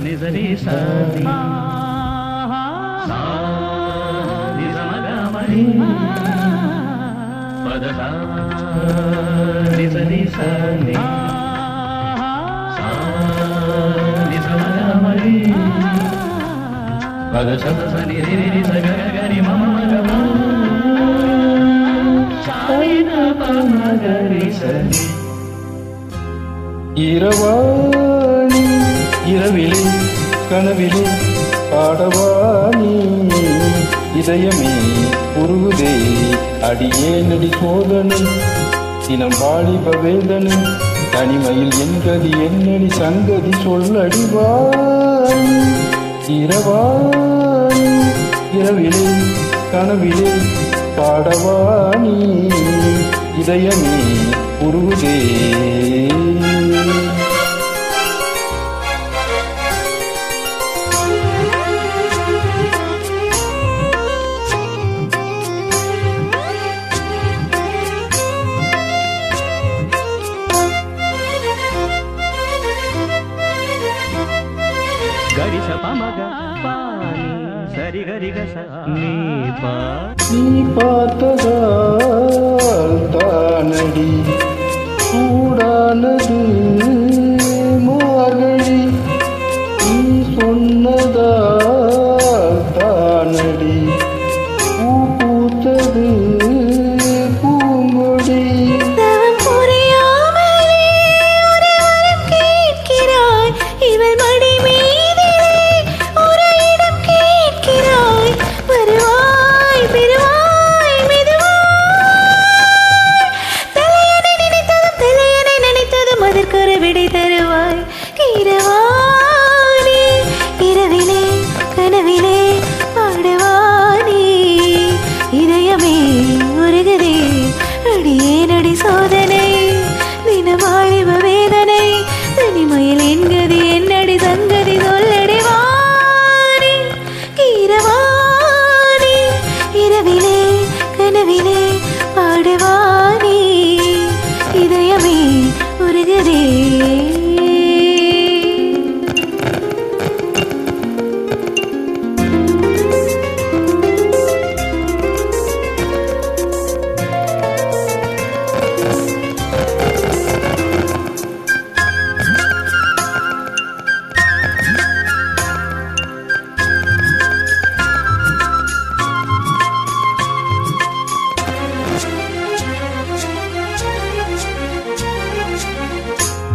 நிசரி சாதி நிசமகமரி பதசா நிசரி சாதி நிசமகமரி பதசத நிரி சகரி மம இரவாணி இரவிலே கனவிலே பாடவாணி இதயமே உருகுதே அடியே நடி சோதனை தினம் வாலிப வேதனை தனிமையில் என்கதி என்னடி சங்கதி சொல்லடிவாணி இரவாணி இரவிலே கனவிலே பாடவாணி இதயமே உருகுதே గరిస పమగ పాని సరి గరి గస నీ பார்த்ததால் தானடி சூடானது மார்கழி நீ சொன்னதால் தானடி பூ பூத்தது பூங்கொடி விடை தருவாய் இரவானே இரவிலே கனவிலே பாடுவானே இதயமே உருகுதே அடியே நடி சோதனை தினவாழிவ வேதனை தனிமையில் என்கதி என்னடி சங்கதி சொல்லடி வானே இரவானே இரவிலே கனவிலே பாடுவானே இதயமே உருகுதே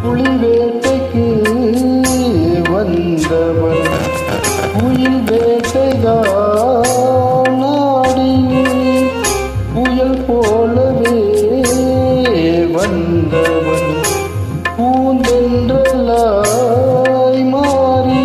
புலி வேட்டைக்கு வந்தவன் புயல் வேட்டைதான் நாடினி புயல் போலவே வந்தவன் பூந்தென்றலாய் மாறி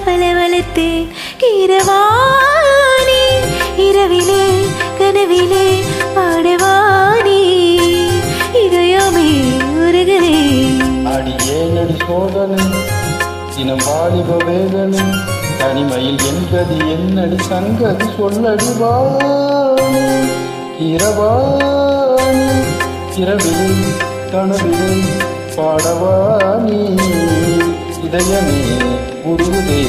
பலவலத்தேன் இரவானே இரவிலே கனவிலே பாடுவானே இதயமே உருகுதே அடியே நடி சோதனை தினம் வாலிப வேதனை தனிமையில் என்கதி என்னடி சங்கதி சொல்லடிவானே இரவானே இரவிலே கனவிலே பாடவானே இதயமே உருகுதே